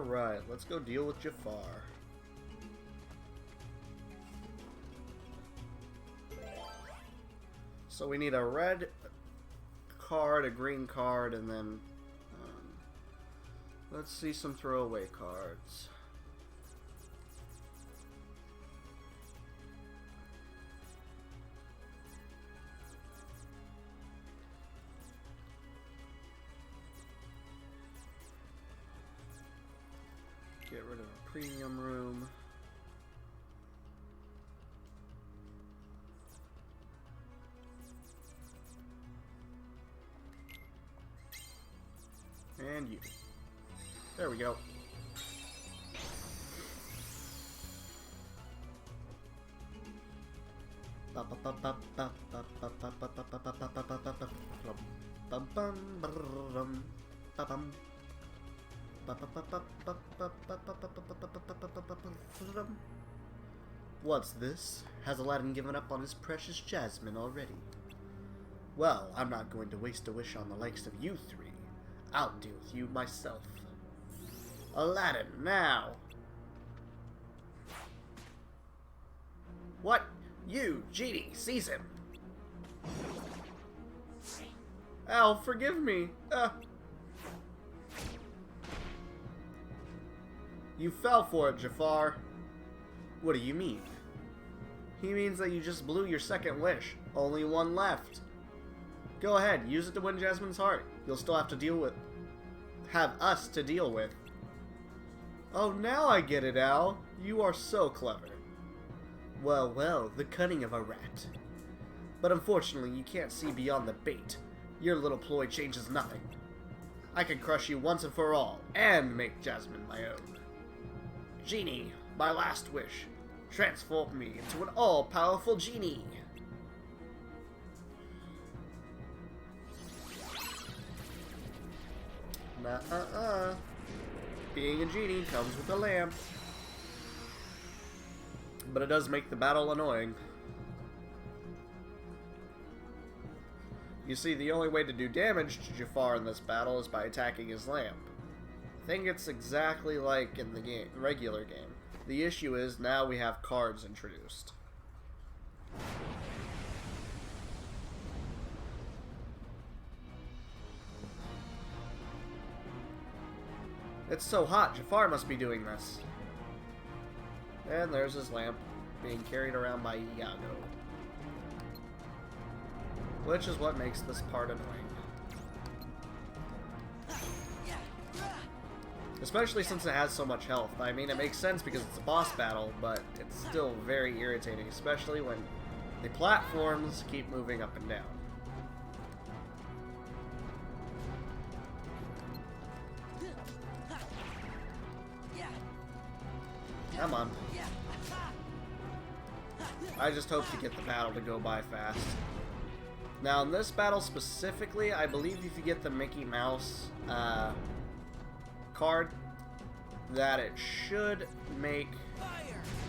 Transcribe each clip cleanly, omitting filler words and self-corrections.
Alright, let's go deal with Jafar. So we need a red card, a green card, and then let's see some throwaway cards. Get rid of a premium room. And you. There we go. What's this? Has Aladdin given up on his precious Jasmine already? Well, I'm not going to waste a wish on the likes of you three. I'll deal with you myself. Aladdin, now! What? You, Genie, seize him! Al, forgive me! You fell for it, Jafar. What do you mean? He means that you just blew your second wish. Only one left. Go ahead, use it to win Jasmine's heart. You'll still have to have us to deal with. Oh, now I get it, Al. You are so clever. Well, well, the cunning of a rat. But unfortunately, you can't see beyond the bait. Your little ploy changes nothing. I can crush you once and for all, and make Jasmine my own. Genie, my last wish. Transform me into an all-powerful genie. Nuh-uh-uh. Being a genie comes with a lamp. But it does make the battle annoying. You see, the only way to do damage to Jafar in this battle is by attacking his lamp. I think it's exactly like in the regular game. The issue is, now we have cards introduced. It's so hot, Jafar must be doing this. And there's his lamp, being carried around by Iago. Which is what makes this part annoying. Especially since it has so much health. I mean, it makes sense because it's a boss battle, but it's still very irritating, especially when the platforms keep moving up and down. Come on. I just hope to get the battle to go by fast. Now, in this battle specifically, I believe if you get the Mickey Mouse card, that it should make...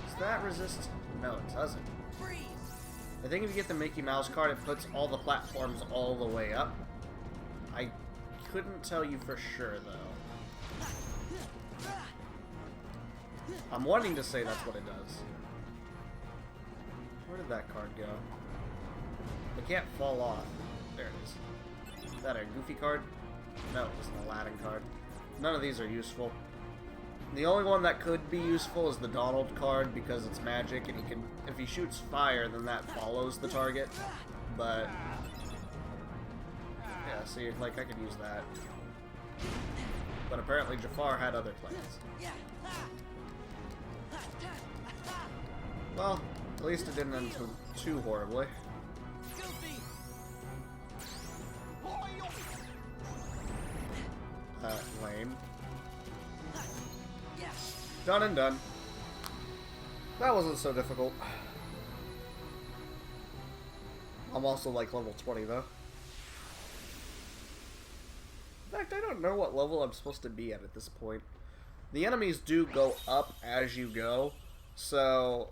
Does that resist? No, it doesn't. I think if you get the Mickey Mouse card, it puts all the platforms all the way up. I couldn't tell you for sure, though. I'm wanting to say that's what it does. Where did that card go? It can't fall off. There it is. Is that a Goofy card? No, it's an Aladdin card. None of these are useful. The only one that could be useful is the Donald card because it's magic and he can, if he shoots fire, then that follows the target. But yeah, see, like I could use that. But apparently Jafar had other plans. Well, at least it didn't end too horribly. Lame. Done and done. That wasn't so difficult. I'm also like level 20 though. In fact, I don't know what level I'm supposed to be at this point. The enemies do go up as you go, so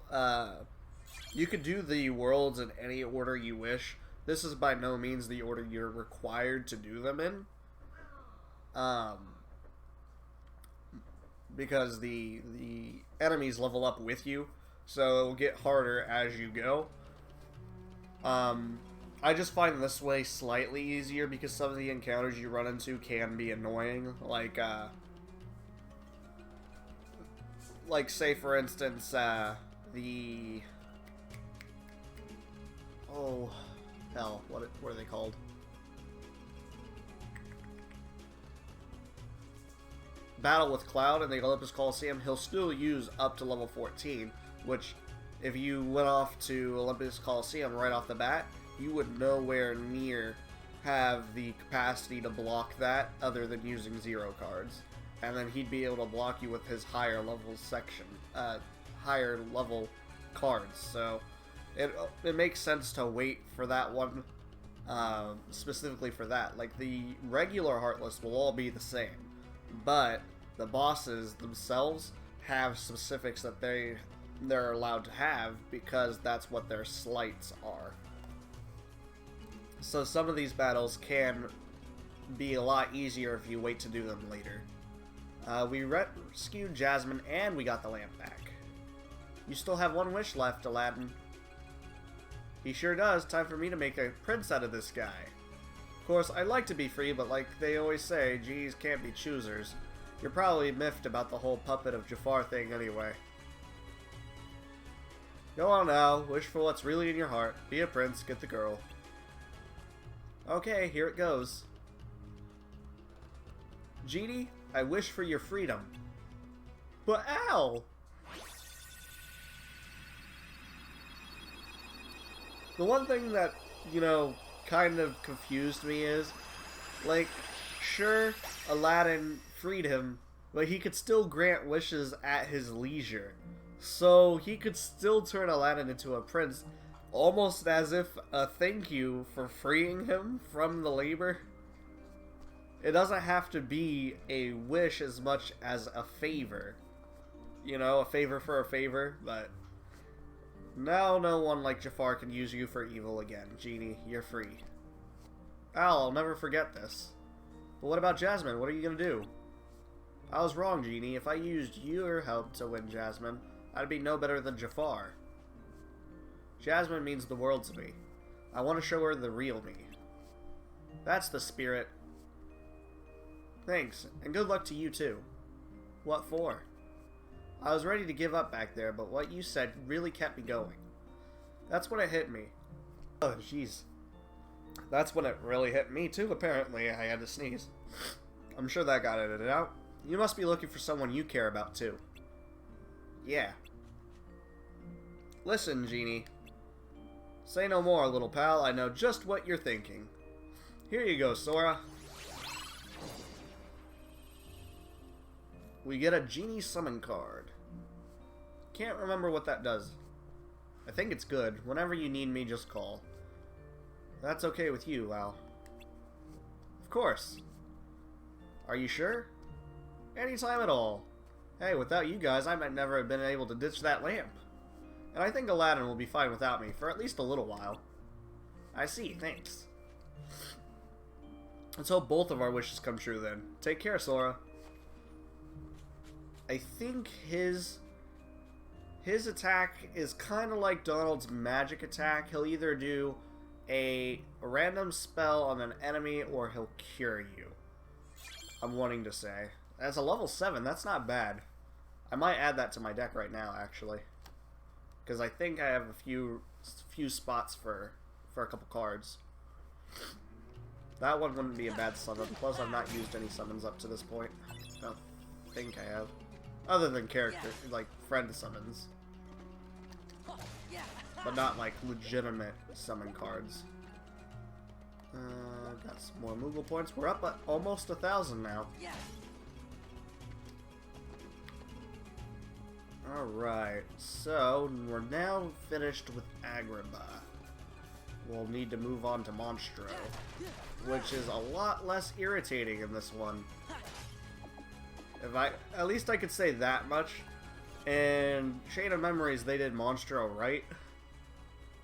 you could do the worlds in any order you wish. This is by no means the order you're required to do them in. because the enemies level up with you, so it will get harder as you go. I just find this way slightly easier because some of the encounters you run into can be annoying, like say for instance, oh hell, what are they called? Battle with Cloud in the Olympus Coliseum, he'll still use up to level 14, which if you went off to Olympus Coliseum right off the bat, you would nowhere near have the capacity to block that other than using 0 cards. And then he'd be able to block you with his higher level higher level cards. So it makes sense to wait for that one, specifically for that. Like, the regular Heartless will all be the same, but the bosses themselves have specifics that they're allowed to have because that's what their slights are. So some of these battles can be a lot easier if you wait to do them later. We rescued Jasmine and we got the lamp back. You still have one wish left, Aladdin. He sure does. Time for me to make a prince out of this guy. Of course, I'd like to be free, but like they always say, G's can't be choosers. You're probably miffed about the whole puppet of Jafar thing anyway. Go on now, wish for what's really in your heart. Be a prince, get the girl. Okay, here it goes. Genie, I wish for your freedom. But ow! The one thing that, kind of confused me is, like, sure, Aladdin freed him, but he could still grant wishes at his leisure. So he could still turn Aladdin into a prince, almost as if a thank you for freeing him from the labor. It doesn't have to be a wish as much as a favor. A favor for a favor, but now no one like Jafar can use you for evil again. Genie, you're free. I'll never forget this. But what about Jasmine? What are you gonna do? I was wrong, Genie. If I used your help to win Jasmine, I'd be no better than Jafar. Jasmine means the world to me. I want to show her the real me. That's the spirit. Thanks, and good luck to you too. What for? I was ready to give up back there, but what you said really kept me going. That's when it hit me. Oh, jeez. That's when it really hit me too, apparently. I had to sneeze. I'm sure that got edited out. You must be looking for someone you care about too. Yeah. Listen, Genie. Say no more, little pal. I know just what you're thinking. Here you go, Sora. We get a Genie Summon card. Can't remember what that does. I think it's good. Whenever you need me, just call. That's okay with you, Lau. Of course. Are you sure? Anytime at all. Hey, without you guys, I might never have been able to ditch that lamp. And I think Aladdin will be fine without me, for at least a little while. I see, thanks. Let's hope both of our wishes come true then. Take care, Sora. I think his attack is kind of like Donald's magic attack. He'll either do a random spell on an enemy or he'll cure you. I'm wanting to say. As a level 7, that's not bad. I might add that to my deck right now, actually. Because I think I have a few spots for a couple cards. That one wouldn't be a bad summon. Plus, I've not used any summons up to this point. I don't think I have. Other than character, like, friend summons. But not, like, legitimate summon cards. Got some more Moogle points. We're up at almost 1,000 now. Alright, so we're now finished with Agrabah. We'll need to move on to Monstro, which is a lot less irritating in this one. At least I could say that much. And Chain of Memories, they did Monstro right.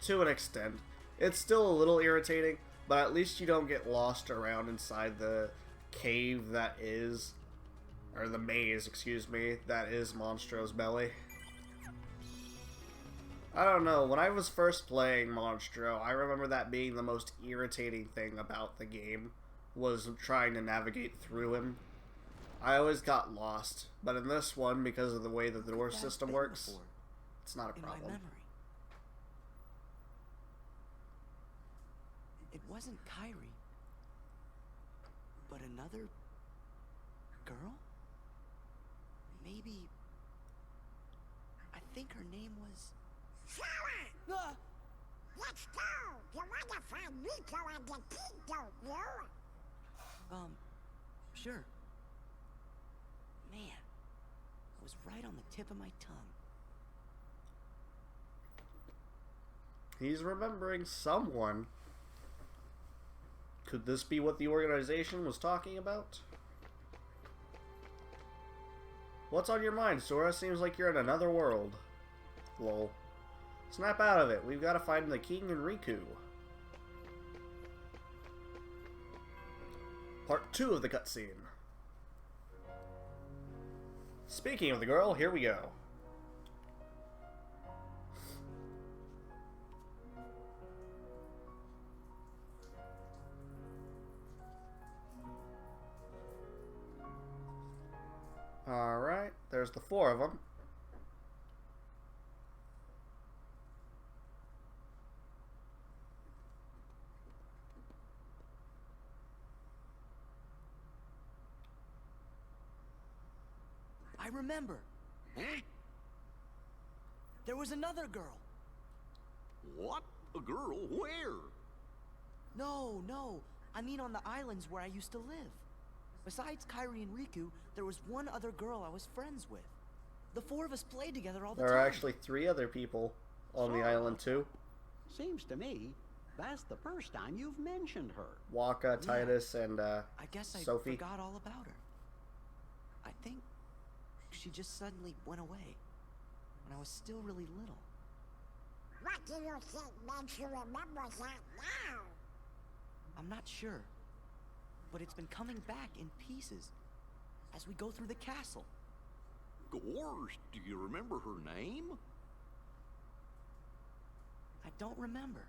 To an extent. It's still a little irritating, but at least you don't get lost around inside the cave that is Or the maze, excuse me, that is Monstro's belly. I don't know, when I was first playing Monstro, I remember that being the most irritating thing about the game, was trying to navigate through him. I always got lost, but in this one, because of the way that the door system works, it's not a problem. In my memory. It wasn't Kyrie, but another girl? Maybe... I think her name was... Sora! Let's go! You wanna find Rico and the kid, don't you? Sure. Man, it was right on the tip of my tongue. He's remembering someone. Could this be what the organization was talking about? What's on your mind, Sora? Seems like you're in another world. Lol. Snap out of it. We've got to find the King and Riku. Part 2 of the cutscene. Speaking of the girl, here we go. Alright, there's the 4 of them. I remember. Huh? There was another girl. What? A girl? Where? No. I mean on the islands where I used to live. Besides Kyrie and Riku, there was one other girl I was friends with. The 4 of us played together all the time. There are actually 3 other people on the island too. Seems to me that's the first time you've mentioned her. Waka, Titus, and I guess I Sophie. forgot all about her. I think she just suddenly went away when I was still really little. What do you think makes you remember that now? I'm not sure, but it's been coming back in pieces as we go through the castle. Gorsh, do you remember her name? I don't remember.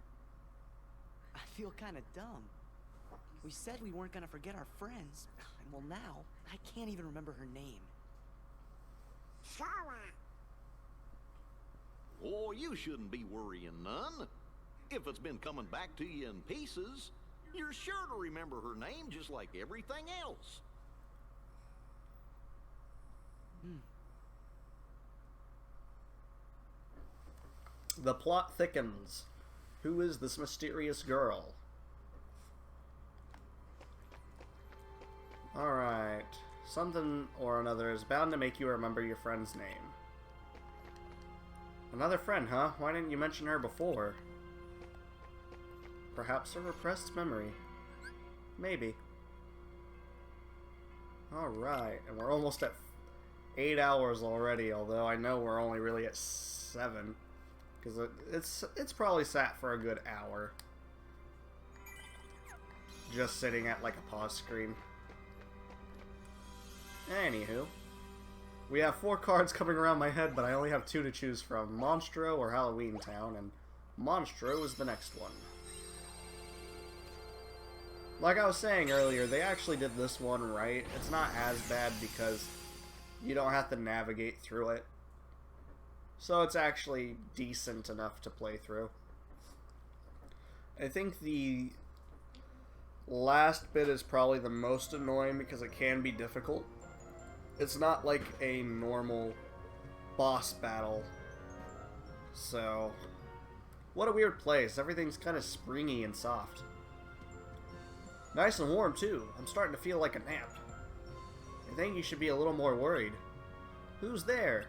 I feel kind of dumb. We said we weren't going to forget our friends, and well now, I can't even remember her name. Sora! Oh, you shouldn't be worrying none. If it's been coming back to you in pieces, you're sure to remember her name just like everything else. The plot thickens. Who is this mysterious girl? Alright. Something or another is bound to make you remember your friend's name. Another friend, huh? Why didn't you mention her before? Perhaps a repressed memory. Maybe. Alright, and we're almost at 8 hours already, although I know we're only really at 7. Because it's probably sat for a good hour. Just sitting at like a pause screen. Anywho. We have 4 cards coming around my head, but I only have 2 to choose from. Monstro or Halloween Town, and Monstro is the next one. Like I was saying earlier, they actually did this one right. It's not as bad because you don't have to navigate through it. So it's actually decent enough to play through. I think the last bit is probably the most annoying because it can be difficult. It's not like a normal boss battle. So, what a weird place. Everything's kind of springy and soft. Nice and warm too. I'm starting to feel like a nap. I think you should be a little more worried. Who's there?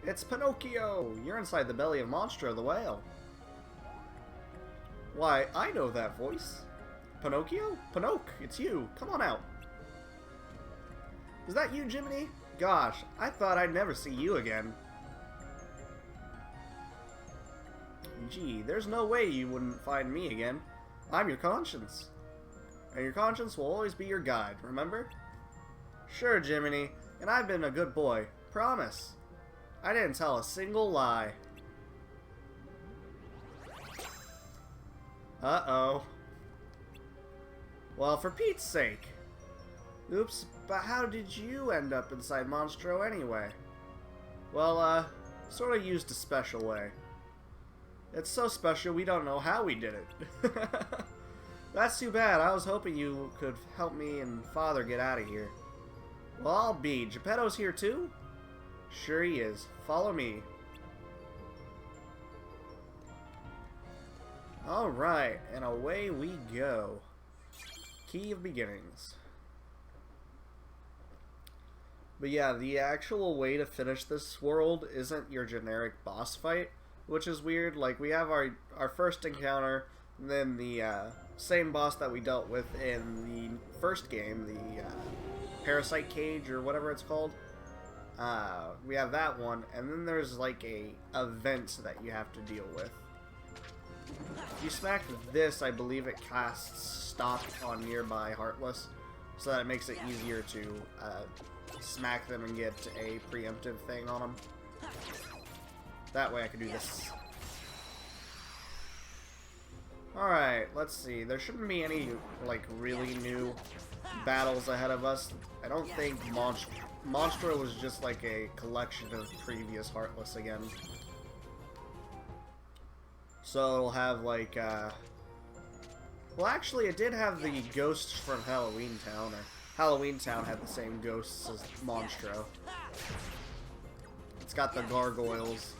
It's Pinocchio! You're inside the belly of Monstro the whale. Why, I know that voice. Pinocchio? Pinocchio, it's you. Come on out. Is that you, Jiminy? Gosh, I thought I'd never see you again. Gee, there's no way you wouldn't find me again. I'm your conscience. And your conscience will always be your guide, remember? Sure, Jiminy, and I've been a good boy. Promise. I didn't tell a single lie. Uh-oh. Well, for Pete's sake. Oops, but how did you end up inside Monstro anyway? Well, sort of used a special way. It's so special we don't know how we did it. That's too bad. I was hoping you could help me and Father get out of here. Well, I'll be. Geppetto's here too? Sure he is. Follow me. Alright, and away we go. Key of Beginnings. But yeah, the actual way to finish this world isn't your generic boss fight, which is weird. Like, we have our first encounter, and then the same boss that we dealt with in the first game, the Parasite Cage, or whatever it's called. We have that one, and then there's like a event that you have to deal with. If you smack this, I believe it casts Stop on nearby Heartless, so that it makes it easier to smack them and get a preemptive thing on them. That way I can do this. Alright, let's see. There shouldn't be any, like, really new battles ahead of us. I don't think Monstro was just like a collection of previous Heartless again. So it'll have like, well actually it did have the ghosts from Halloween Town, or Halloween Town had the same ghosts as Monstro. It's got the gargoyles,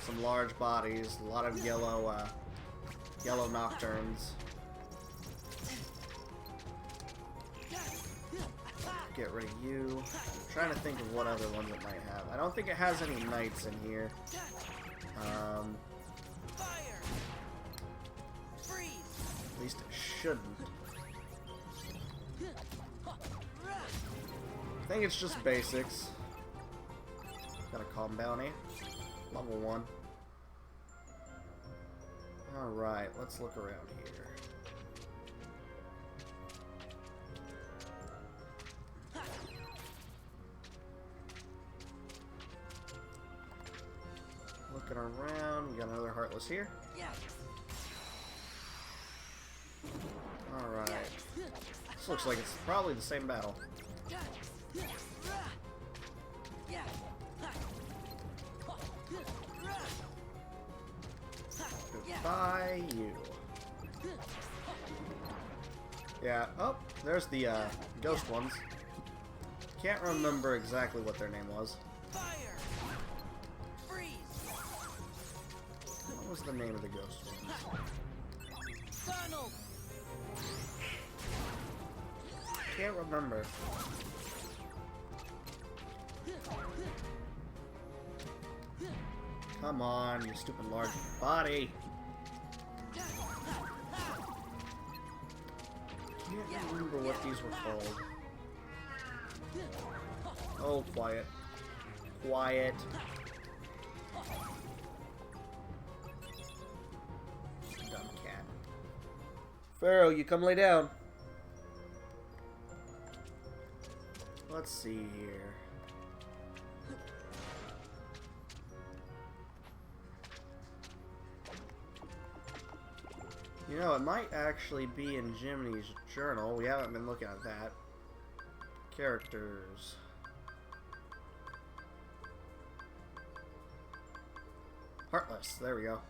some large bodies, a lot of yellow nocturnes. Get rid of you. I'm trying to think of what other ones it might have. I don't think it has any knights in here. At least it shouldn't. I think it's just basics. Got a calm bounty. Level 1. Alright, let's look around here. Looking around, we got another Heartless here. Alright. This looks like it's probably the same battle. Goodbye, you. Yeah, oh, there's the ghost ones. Can't remember exactly what their name was. What was the name of the ghost ones? Can't remember. Come on, you stupid large body. Can't remember what these were called. Oh, quiet. Quiet. Dumb cat. Pharaoh, you come lay down. Let's see here. You know, it might actually be in Jiminy's journal. We haven't been looking at that. Characters. Heartless. There we go.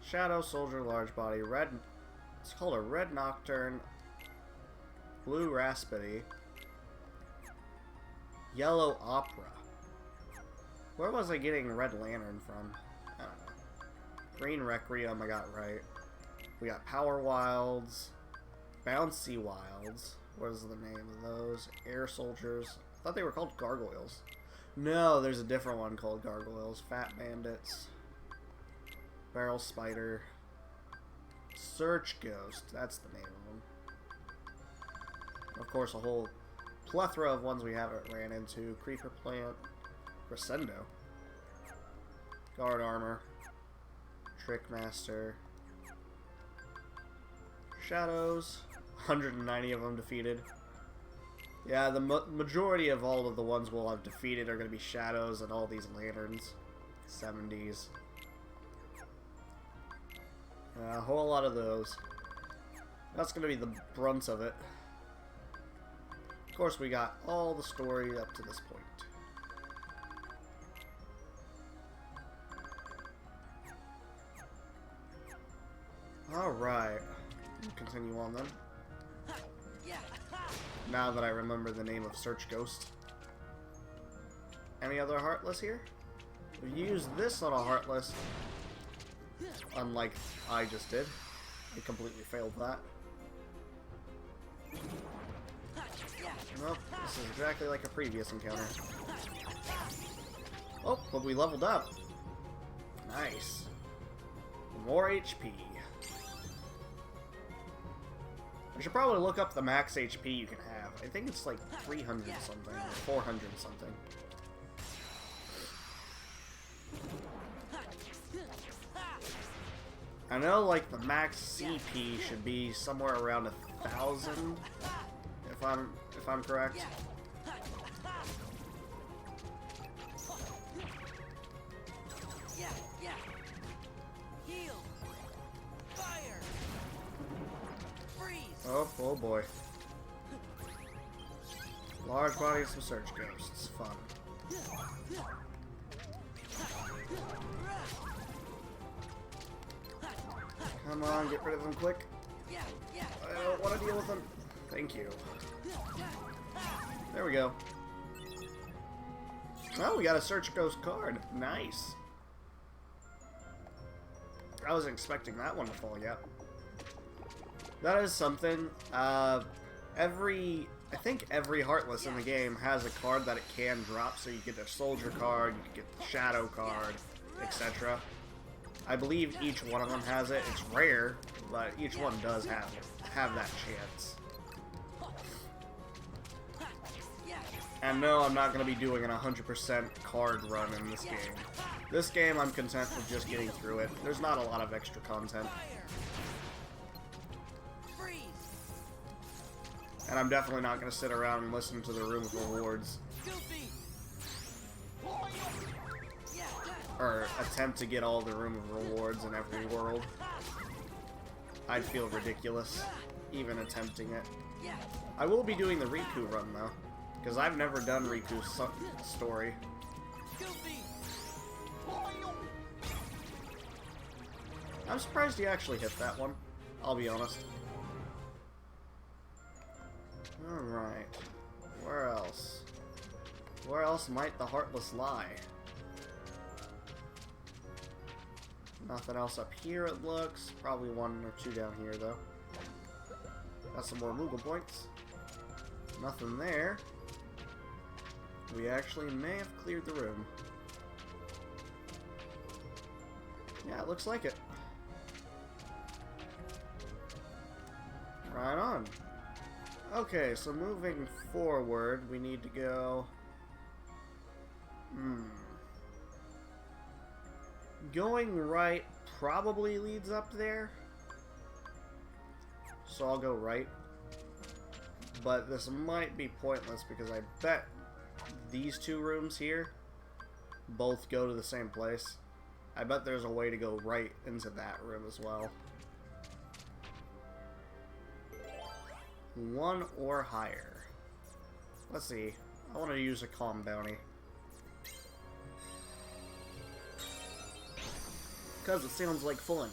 Shadow, Soldier, Large Body, Red... It's called a Red Nocturne. Blue Raspity. Yellow Opera. Where was I getting Red Lantern from? I don't know. Green Requiem, I got right. We got Power Wilds. Bouncy Wilds. What is the name of those? Air Soldiers. I thought they were called Gargoyles. No, there's a different one called Gargoyles. Fat Bandits. Barrel Spider. Search Ghost. That's the name of them. Of course, a whole plethora of ones we haven't ran into. Creeper Plant. Crescendo. Guard Armor. Trickmaster. Shadows. 190 of them defeated. Yeah, the majority of all of the ones we'll have defeated are going to be shadows and all these lanterns. 70s. A whole lot of those. That's going to be the brunt of it. Of course, we got all the story up to this point. Alright. We'll continue on then. Now that I remember the name of Search Ghost. Any other Heartless here? We used this on a Heartless. Unlike I just did. I completely failed that. Nope, this is exactly like a previous encounter. Oh, but we leveled up. Nice. More HP. I should probably look up the max HP you can have. I think it's like 300 something, or 400 something. I know like the max CP should be somewhere around 1,000, if I'm correct. Oh boy. Large body of some search ghosts. Fun. Come on, get rid of them quick. I don't want to deal with them. Thank you. There we go. Oh, we got a search ghost card. Nice. I wasn't expecting that one to fall yet. That is something. I think every Heartless in the game has a card that it can drop, so you get their Soldier card, you can get the Shadow card, etc. I believe each one of them has it. It's rare, but each one does have that chance. And no, I'm not going to be doing an 100% card run in this game. This game, I'm content with just getting through it. There's not a lot of extra content. And I'm definitely not going to sit around and listen to the Room of Rewards. Or attempt to get all the Room of Rewards in every world. I'd feel ridiculous, even attempting it. I will be doing the Riku run, though. Because I've never done Riku's story. I'm surprised he actually hit that one. I'll be honest. Alright. Where else? Where else might the Heartless lie? Nothing else up here, it looks. Probably one or two down here, though. Got some more Moogle points. Nothing there. We actually may have cleared the room. Yeah, it looks like it. Right on. Okay, so moving forward, we need to go... Going right probably leads up there. So I'll go right. But this might be pointless because I bet these two rooms here both go to the same place. I bet there's a way to go right into that room as well. 1 or higher. Let's see. I want to use a calm bounty. Because it sounds like fun.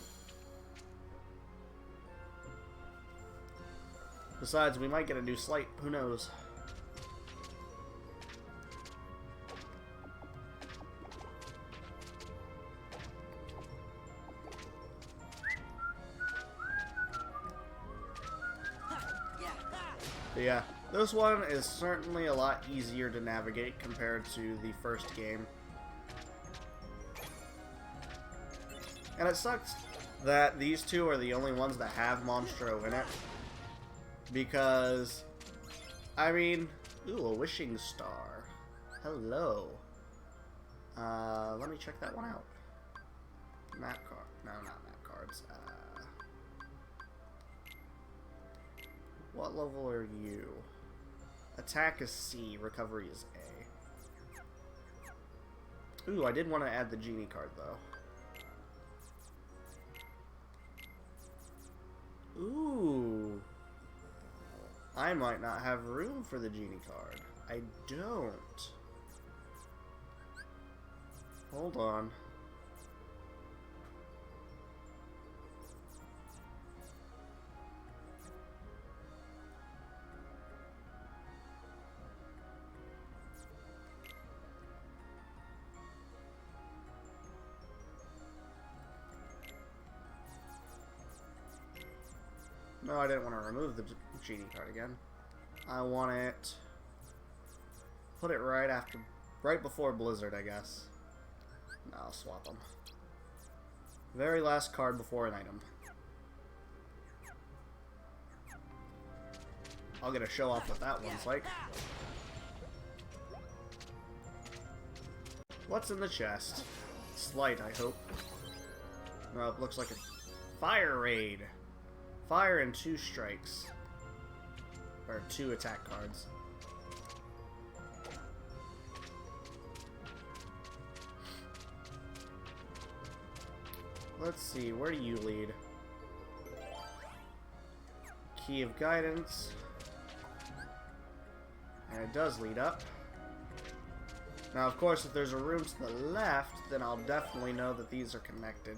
Besides, we might get a new slight. Who knows? But yeah, this one is certainly a lot easier to navigate compared to the first game. And it sucks that these two are the only ones that have Monstro in it. Because, I mean, ooh, a wishing star. Hello. Let me check that one out. Map card. No, not map cards. What level are you? Attack is C, recovery is A. Ooh, I did want to add the genie card, though. Ooh. I might not have room for the genie card. I don't. Hold on. No, I didn't want to remove the genie card again. I want it... Put it right before Blizzard, I guess. No, I'll swap them. Very last card before an item. I'll get a show off what that one's like. What's in the chest? Slight, I hope. No, it looks like a fire raid. Fire and 2 strikes. Or 2 attack cards. Let's see, where do you lead? Key of Guidance. And it does lead up. Now, of course, if there's a room to the left, then I'll definitely know that these are connected.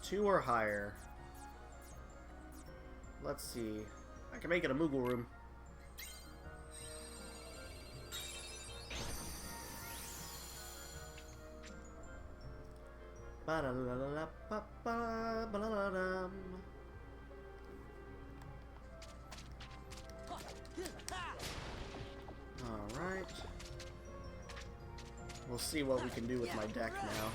2 or higher. Let's see. I can make it a Moogle room. Alright. We'll see what we can do with my deck now.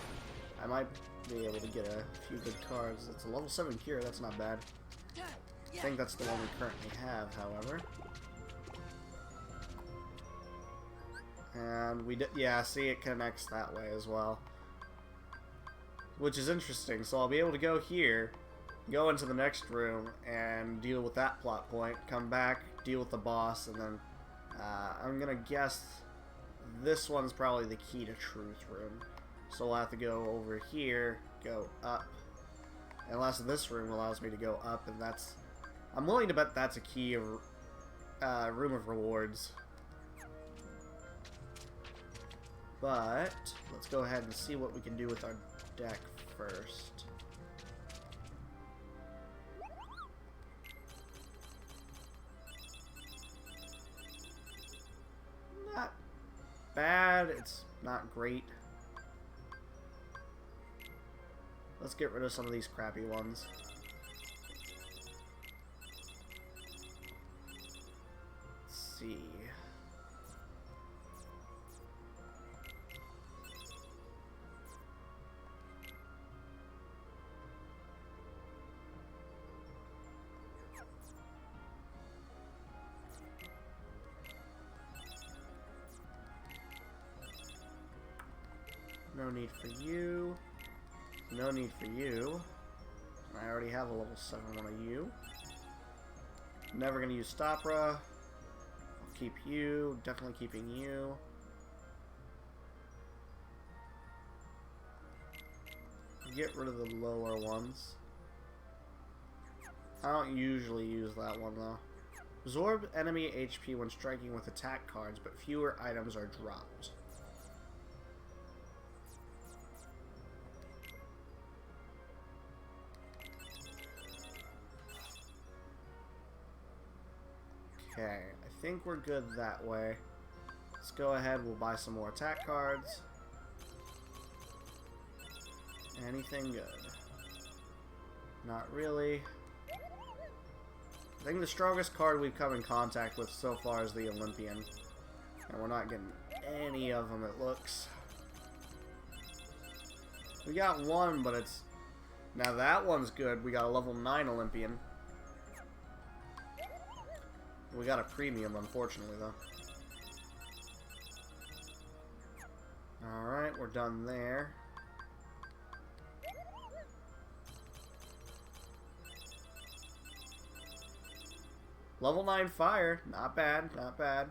I might be able to get a few good cards. It's a level 7 cure, that's not bad. I think that's the one we currently have, however. And we did, yeah, see, it connects that way as well. Which is interesting, so I'll be able to go here, go into the next room, and deal with that plot point, come back, deal with the boss, and then I'm gonna guess this one's probably the Key to Truth room. So we'll have to go over here, go up. Unless this room allows me to go up, and that's... I'm willing to bet that's a key of Room of Rewards. But let's go ahead and see what we can do with our deck first. Not bad, it's not great. Let's get rid of some of these crappy ones. Let's see. No need for you. No need for you. I already have a level 7 one of you. Never gonna use Stopra. I'll keep you. Definitely keeping you. Get rid of the lower ones. I don't usually use that one though. Absorb enemy HP when striking with attack cards, but fewer items are dropped. Okay, I think we're good that way. Let's go ahead, we'll buy some more attack cards. Anything good? Not really. I think the strongest card we've come in contact with so far is the Olympian. And we're not getting any of them, it looks. We got one, but it's... Now that one's good. We got a level 9 Olympian. We got a premium, unfortunately, though. Alright, we're done there. Level 9 fire. Not bad, not bad.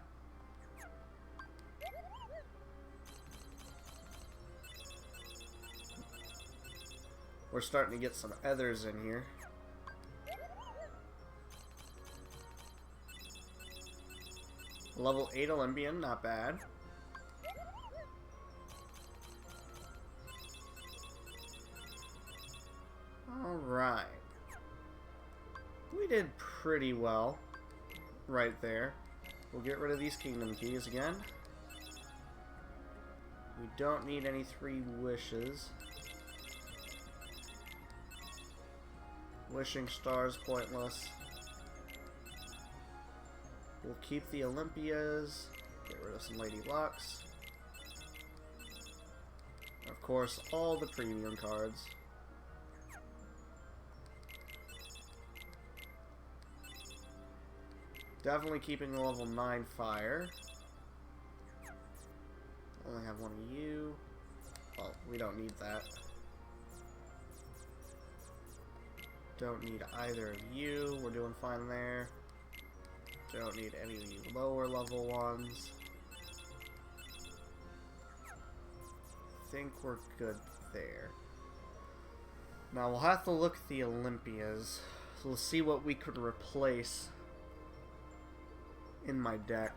We're starting to get some others in here. Level 8 Olympian, not bad. Alright. We did pretty well right there. We'll get rid of these kingdom keys again. We don't need any 3 wishes. Wishing stars pointless. We'll keep the Olympias. Get rid of some Lady Lucks. Of course, all the premium cards. Definitely keeping the level 9 fire. Only have one of you. Well, we don't need that. Don't need either of you. We're doing fine there. Don't need any of the lower level ones. Think we're good there. Now we'll have to look at the Olympias. So we'll see what we could replace in my deck.